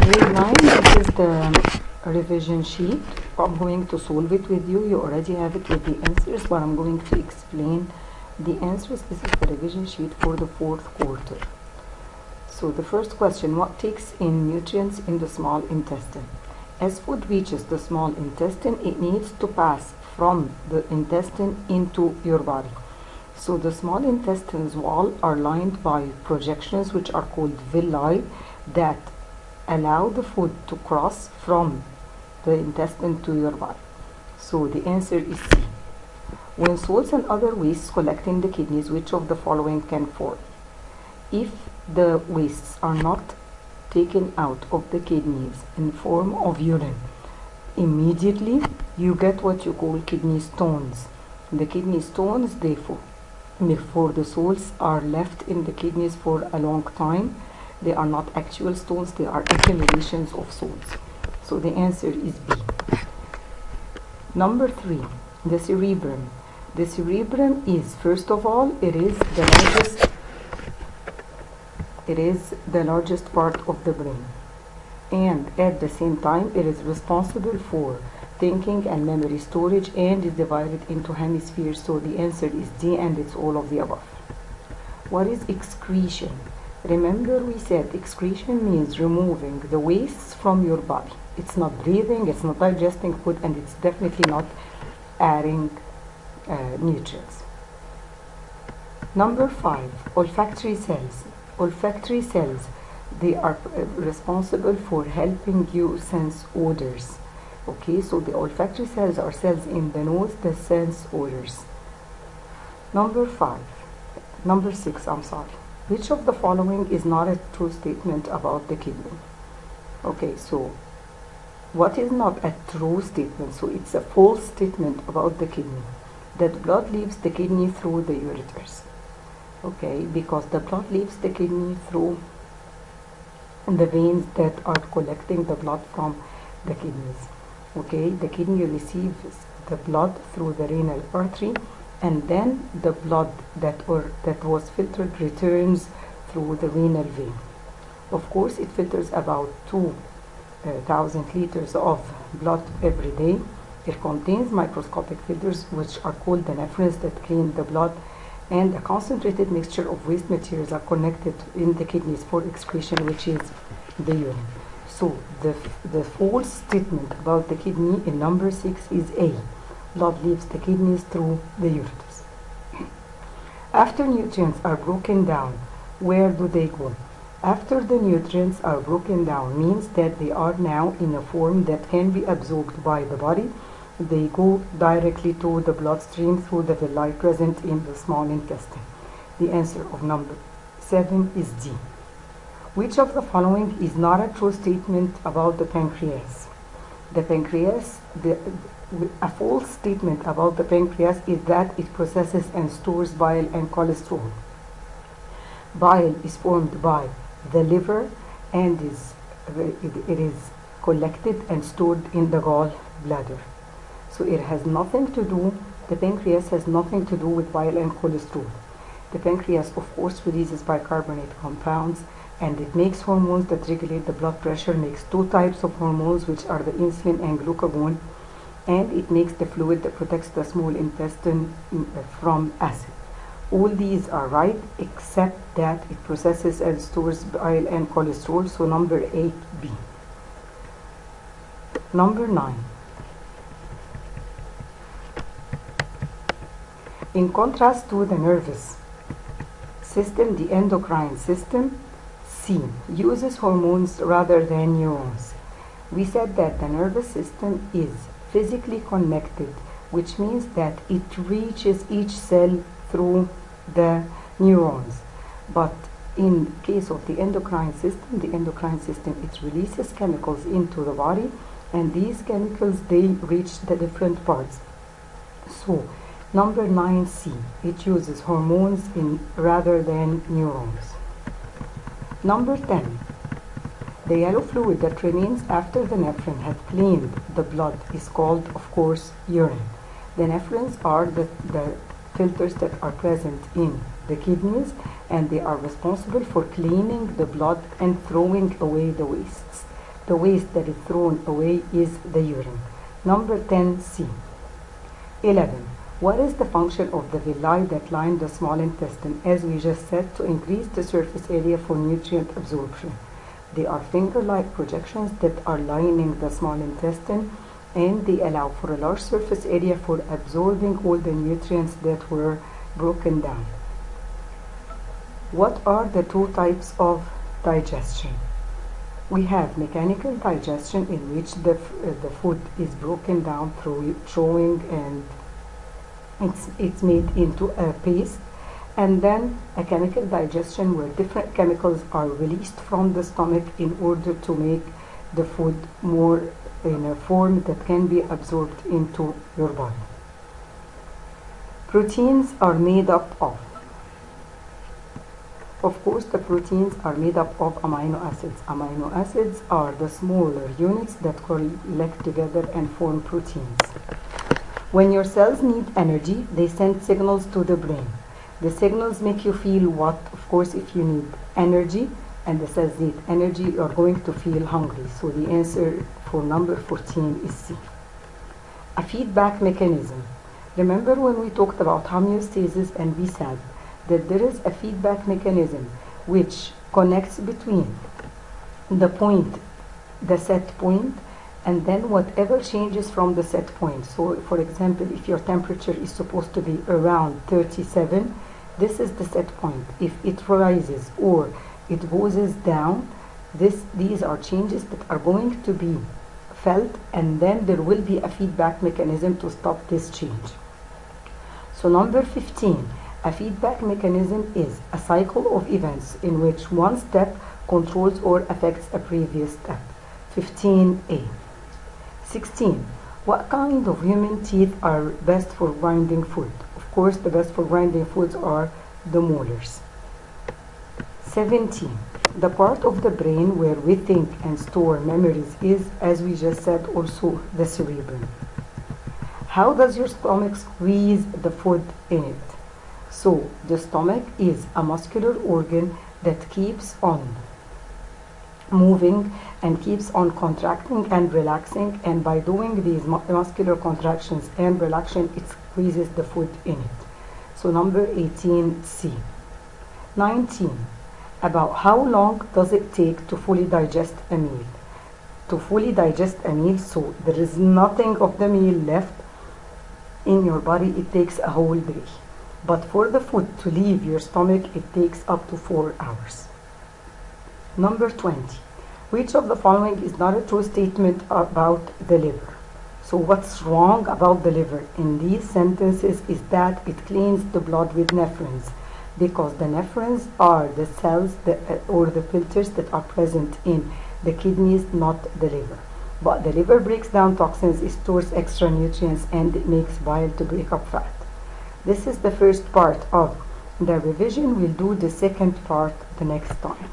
Grade 9, this is the revision sheet. I'm going to solve it with you. You already have it with the answers, but I'm going to explain the answers. This is the revision sheet for the fourth quarter. So the first question, what takes in nutrients in the small intestine? As food reaches the small intestine, it needs to pass from the intestine into your body. So the small intestine's wall are lined by projections which are called villi that allow the food to cross from the intestine to your body. So the answer is C. When salts and other wastes collect in the kidneys, which of the following can form? If the wastes are not taken out of the kidneys in form of urine, immediately you get what you call kidney stones. The kidney stones, therefore the salts are left in the kidneys for a long time. They are not actual stones, they are accumulations of salts. So the answer is B. Number 3, the cerebrum. The cerebrum is, first of all, it is the largest part of the brain, and at the same time it is responsible for thinking and memory storage, and is divided into hemispheres. So the answer is D, and it's all of the above. What is excretion? Remember, we said excretion means removing the wastes from your body. It's not breathing, it's not digesting food, and it's definitely not adding nutrients. Number 5, olfactory cells. Olfactory cells, they are responsible for helping you sense odors. Okay, so the olfactory cells are cells in the nose that sense odors. Number 6, which of the following is not a true statement about the kidney? Okay, so what is not a true statement? So it's a false statement about the kidney, that blood leaves the kidney through the ureters. Okay, because the blood leaves the kidney through the veins that are collecting the blood from the kidneys. Okay, the kidney receives the blood through the renal artery, and then the blood that was filtered returns through the renal vein. Of course, it filters about 2,000 liters of blood every day. It contains microscopic filters which are called the nephrons that clean the blood, and a concentrated mixture of waste materials are connected in the kidneys for excretion, which is the urine. So the false statement about the kidney in number 6 is A. Blood leaves the kidneys through the ureters. After nutrients are broken down, where do they go? After the nutrients are broken down means that they are now in a form that can be absorbed by the body. They go directly to the bloodstream through the villi present in the small intestine. The answer of number 7 is D. Which of the following is not a true statement about the pancreas? The pancreas, a false statement about the pancreas is that it processes and stores bile and cholesterol. Bile is formed by the liver, and it is collected and stored in the gallbladder. So it has nothing to do, the pancreas has nothing to do with bile and cholesterol. The pancreas, of course, releases bicarbonate compounds, and it makes hormones that regulate the blood pressure, makes 2 types of hormones, which are the insulin and glucagon, and it makes the fluid that protects the small intestine from acid. All these are right, except that it processes and stores bile and cholesterol, so number 8B. Number 9. In contrast to the nervous system, the endocrine system, C, uses hormones rather than neurons. We said that the nervous system is physically connected, which means that it reaches each cell through the neurons. But in case of the endocrine system, it releases chemicals into the body, and these chemicals, they reach the different parts. So number 9C, it uses hormones rather than neurons. Number 10, the yellow fluid that remains after the nephron had cleaned the blood is called, of course, urine. The nephrons are the filters that are present in the kidneys, and they are responsible for cleaning the blood and throwing away the wastes. The waste that is thrown away is the urine. Number 10C. 11. What is the function of the villi that line the small intestine? As we just said, to increase the surface area for nutrient absorption. They are finger-like projections that are lining the small intestine, and they allow for a large surface area for absorbing all the nutrients that were broken down. What are the two types of digestion? We have mechanical digestion, in which the food is broken down through chewing, and it's made into a paste. And then a chemical digestion, where different chemicals are released from the stomach in order to make the food more in a form that can be absorbed into your body. Proteins are made up of course, the proteins are made up of amino acids. Amino acids are the smaller units that collect together and form proteins. When your cells need energy, they send signals to the brain. The signals make you feel what? Of course, if you need energy and the cells need energy, you are going to feel hungry. So the answer for number 14 is C. A feedback mechanism. Remember when we talked about homeostasis, and we said that there is a feedback mechanism which connects between the point, the set point, and then whatever changes from the set point. So for example, if your temperature is supposed to be around 37, this is the set point. If it rises or it goes down, these are changes that are going to be felt, and then there will be a feedback mechanism to stop this change. So number 15, a feedback mechanism is a cycle of events in which one step controls or affects a previous step. 15A. 16. What kind of human teeth are best for grinding food? Of course, the best for grinding foods are the molars. 17. The part of the brain where we think and store memories is, as we just said, also the cerebrum. How does your stomach squeeze the food in it? So the stomach is a muscular organ that keeps on moving and keeps on contracting and relaxing, and by doing these muscular contractions and relaxation, it squeezes the food in it. So number 18C. 19. About how long does it take to fully digest a meal? To fully digest a meal, so there is nothing of the meal left in your body, it takes a whole day. But for the food to leave your stomach, it takes up to 4 hours. Number 20. Which of the following is not a true statement about the liver? So what's wrong about the liver in these sentences is that it cleans the blood with nephrins, because the nephrins are the cells or the filters that are present in the kidneys, not the liver. But the liver breaks down toxins, it stores extra nutrients, and it makes bile to break up fat. This is the first part of the revision. We'll do the second part the next time.